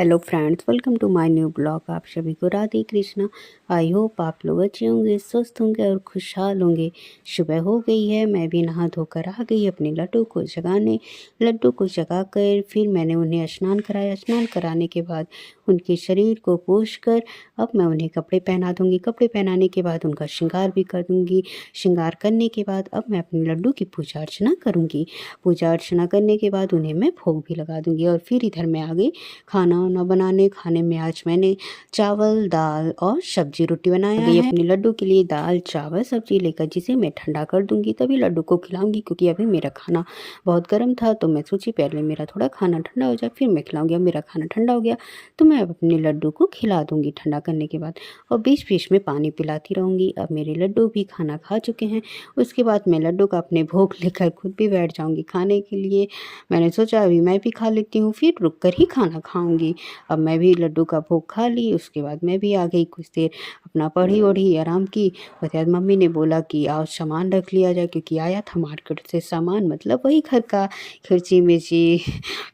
Hello friends, welcome to my new blog. आप सभी को राधे कृष्णा। आई होप आप लोग अच्छे होंगे, स्वस्थ होंगे और खुशहाल होंगे। सुबह हो गई है, मैं भी नहा धोकर आ गई अपने लड्डू को जगाने। लड्डू को जगाकर फिर मैंने उन्हें स्नान कराया। स्नान कराने के बाद उनके शरीर को पोंछकर अब मैं उन्हें कपड़े पहना दूंगी। कपड़े पहनाने के बाद उनका श्रृंगार भी कर दूंगी। श्रृंगार करने के बाद अब मैं अपने लड्डू की पूजा अर्चना करूंगी। पूजा अर्चना करने के बाद उन्हें मैं भोग भी लगा दूंगी और फिर इधर मैं आ गई खाना वाना बनाने। खाने में आज मैंने चावल, दाल और सब्जी रोटी बनाया है। अपने लड्डू के लिए दाल, चावल, सब्जी लेकर जिसे मैं ठंडा कर दूंगी, तभी लड्डू को खिलाऊंगी, क्योंकि अभी मेरा खाना बहुत गर्म था। तो मैं सोची पहले मेरा थोड़ा खाना ठंडा हो जाए फिर मैं खिलाऊंगी। अब मेरा खाना ठंडा हो गया तो मैं अब अपने लड्डू को खिला दूंगी ठंडा करने के बाद, और बीच बीच में पानी पिलाती रहूंगी। अब मेरे लड्डू भी खाना खा चुके हैं। उसके बाद मैं लड्डू का अपने भोग लेकर खुद भी बैठ जाऊंगी खाने के लिए। मैंने सोचा अभी मैं भी खा लेती हूँ, फिर रुक कर ही खाना खाऊंगी। अब मैं भी लड्डू का भोग खा ली। उसके बाद मैं भी आ गई, कुछ देर अपना पढ़ी ओढ़ी आराम की। उसके बाद मम्मी ने बोला कि आओ सामान रख लिया जाए, क्योंकि आया था मार्केट से सामान, मतलब वही घर का खर्ची मिर्ची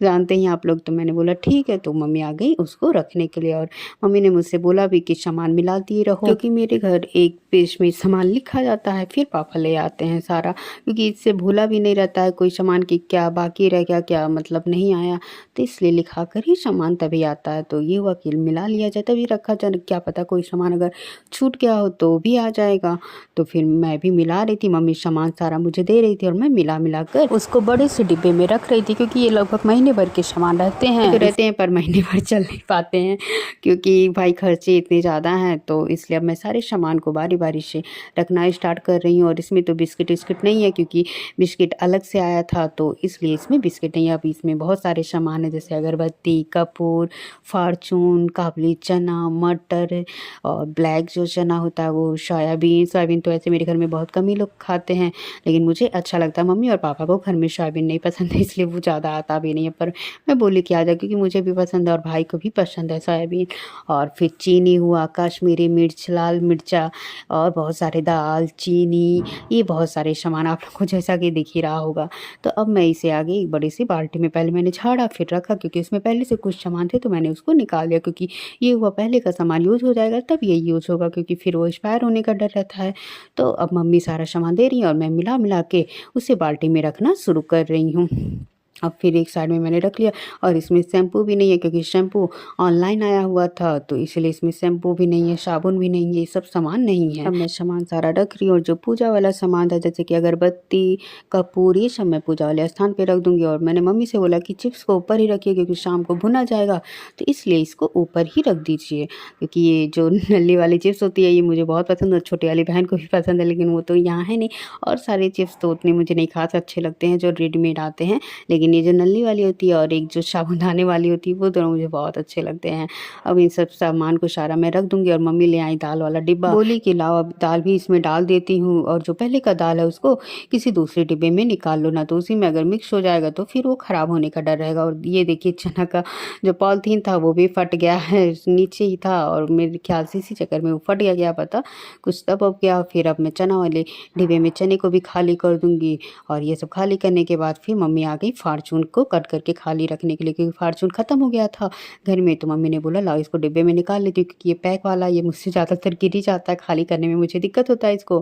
जानते ही आप लोग। तो मैंने बोला ठीक है, तो मम्मी आ गई उसको रखने के लिए। और मम्मी ने मुझसे बोला भी कि सामान मिलाती रहो, क्योंकि मेरे घर एक पेज में सामान लिखा जाता है, फिर पापा ले आते हैं सारा, क्योंकि इससे भूला भी नहीं रहता है कोई सामान की क्या बाकी रह गया, क्या मतलब नहीं आया, तो इसलिए लिखा कर ही सामान तभी आता है। तो ये हुआ कि मिला लिया जाए तभी रखा जाए, क्या पता कोई सामान अगर छूट गया हो तो भी आ जाएगा। तो फिर मैं भी मिला रही थी, मम्मी सामान सारा मुझे दे रही थी और मैं मिला मिला कर उसको बड़े से डिब्बे में रख रही थी, क्योंकि ये लगभग महीने भर के सामान रहते हैं पर महीने भर चल नहीं पाते हैं, क्योंकि भाई खर्चे इतने ज़्यादा हैं। तो इसलिए अब मैं सारे सामान को बारी बारी से रखना स्टार्ट कर रही हूँ। और इसमें तो बिस्किट नहीं है, क्योंकि बिस्किट अलग से आया था, तो इसलिए इसमें बिस्किट नहीं है। अब इसमें बहुत सारे सामान है, जैसे अगरबत्ती, कपूर, फार्चून, काबुली चना, मटर और ब्लैक जो चना होता है वो, सोयाबीन तो ऐसे मेरे घर में बहुत कम ही लोग खाते हैं, लेकिन मुझे अच्छा लगता है। मम्मी और पापा को घर में सोयाबीन नहीं पसंद है, इसलिए वो ज़्यादा आता भी नहीं है, पर मैं बोली कि आ जाए, क्योंकि मुझे भी पसंद है और भाई को भी पसंद है सोयाबीन। और फिर चीनी हुआ, कश्मीरी मिर्च, लाल मिर्चा और बहुत सारे दाल चीनी, ये बहुत सारे सामान आप लोग को जैसा कि दिख ही रहा होगा। तो अब मैं इसे आगे एक बड़ी सी बाल्टी में पहले मैंने झाड़ा फिर रखा, क्योंकि इसमें पहले से कुछ सामान थे, तो मैंने उसको निकाल दिया, क्योंकि ये हुआ पहले का सामान यूज़ हो जाएगा तब ये यूज़ होगा, क्योंकि फिर वो एक्सपायर होने का डर रहता है। तो अब मम्मी सारा सामान दे रही है और मैं मिला मिला के उसे बाल्टी में रखना शुरू कर रही हूँ। अब फिर एक साइड में मैंने रख लिया। और इसमें शैम्पू भी नहीं है, क्योंकि शैम्पू ऑनलाइन आया हुआ था, तो इसलिए इसमें शैम्पू भी नहीं है, साबुन भी नहीं है, ये सब सामान नहीं है। अब मैं सामान सारा रख रही हूँ, और जो पूजा वाला सामान था जैसे कि अगरबत्ती, कपूर, ये सब मैं पूजा वाले स्थान पे रख दूंगी। और मैंने मम्मी से बोला कि चिप्स को ऊपर ही रखिए, क्योंकि शाम को भुना जाएगा, तो इसलिए इसको ऊपर ही रख दीजिए, क्योंकि ये जो नली वाली चिप्स होती है ये मुझे बहुत पसंद है, छोटी वाली बहन को भी पसंद है, लेकिन वो तो यहाँ है नहीं। और सारे चिप्स तो उतने मुझे नहीं खास अच्छे लगते हैं जो रेडीमेड आते हैं, लेकिन ये जो नली वाली होती है और एक जो साबुदाने वाली होती है वो दोनों मुझे बहुत अच्छे लगते हैं। अब इन सब सामान को सारा मैं रख दूंगी। और मम्मी ले आई दाल वाला डिब्बा, बोली कि लाओ अब दाल भी इसमें डाल देती हूँ, और जो पहले का दाल है उसको किसी दूसरे डिब्बे में निकाल लो ना, तो उसी में अगर मिक्स हो जाएगा तो फिर वो ख़राब होने का डर रहेगा। और ये देखिए चना का जो पॉलीथीन था वो भी फट गया है, नीचे ही था, और मेरे ख्याल से इसी चक्कर में वो फट गया, क्या पता कुछ तब अब गया। फिर अब मैं चना वाले डिब्बे में चने को भी खाली कर दूंगी। और ये सब खाली करने के बाद फिर मम्मी आ गई फार्चून को कट करके खाली रखने के लिए, क्योंकि फार्चून ख़त्म हो गया था घर में। तो मम्मी ने बोला लाओ इसको डिब्बे में निकाल लेती हूँ, क्योंकि ये पैक वाला ये मुझसे ज़्यादातर गिर ही जाता है, खाली करने में मुझे दिक्कत होता है इसको,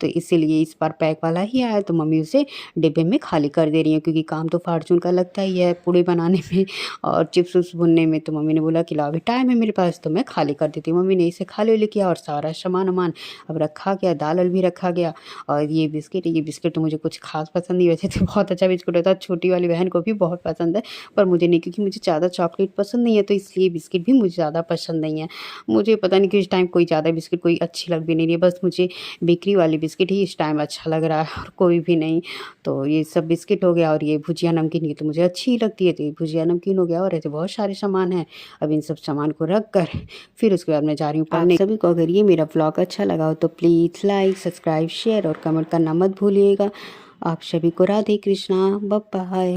तो इसीलिए इस बार पैक वाला ही आया, तो मम्मी उसे डिब्बे में खाली कर दे रही है, क्योंकि काम तो फार्चून का लगता ही है पूड़ी बनाने में और चिप्स उप्स भुनने में। तो मम्मी ने बोला कि लाओ अभी टाइम है मेरे पास, तो मैं खाली कर देती हूँ। मम्मी ने इसे खाली किया और सारा सामान वामान अब रखा गया, दाल भी रखा गया। और ये बिस्किट तो मुझे कुछ खास पसंद नहीं, वैसे तो बहुत अच्छा बिस्कुट होता है, छोटी वाली बहन को भी बहुत पसंद है, पर मुझे नहीं, क्योंकि मुझे ज़्यादा चॉकलेट पसंद नहीं है, तो इसलिए बिस्किट भी मुझे ज़्यादा पसंद नहीं है। मुझे पता नहीं कि इस टाइम कोई ज़्यादा बिस्किट कोई अच्छी लग भी नहीं रही है, बस मुझे बेकरी वाली बिस्किट ही इस टाइम अच्छा लग रहा है और कोई भी नहीं। तो ये सब बिस्किट हो गया, और ये भुजिया नमकीन ये तो मुझे अच्छी ही लगती है, तो ये भुजिया नमकीन हो गया। और ऐसे बहुत सारे सामान हैं। अब इन सब सामान को रख कर फिर उसके बाद मैं जा रही हूँ पढ़ने। सभी को अगर ये मेरा व्लॉग अच्छा लगा हो तो प्लीज़ लाइक, सब्सक्राइब, शेयर और कमेंट करना मत भूलिएगा। आप सभी को राधे कृष्णा, बाय बाय।